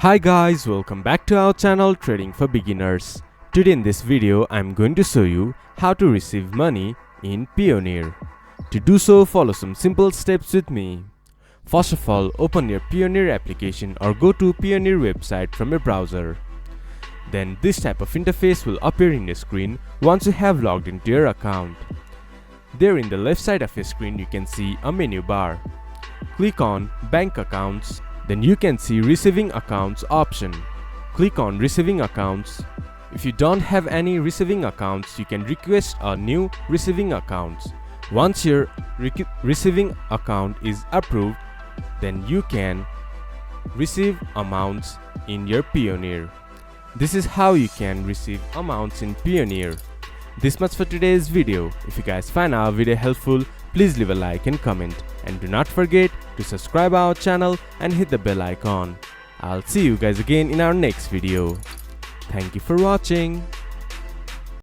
Hi guys, welcome back to our channel Trading for Beginners. Today in this video, I'm going to show you how to receive money in Payoneer. To do so, follow some simple steps with me. First of all, open your Payoneer application or go to Payoneer website from your browser. Then this type of interface will appear in your screen once you have logged into your account. There in the left side of your screen you can see a menu bar. Click on Bank Accounts. Then you can see Receiving Accounts option. Click on Receiving Accounts. If you don't have any receiving accounts, you can request a new receiving account. Once your receiving account is approved, then you can receive amounts in your Payoneer. This is how you can receive amounts in Payoneer. This much for today's video. If you guys find our video helpful, please leave a like and comment, and do not forget to subscribe our channel and hit the bell icon. I'll see you guys again in our next video. Thank you for watching.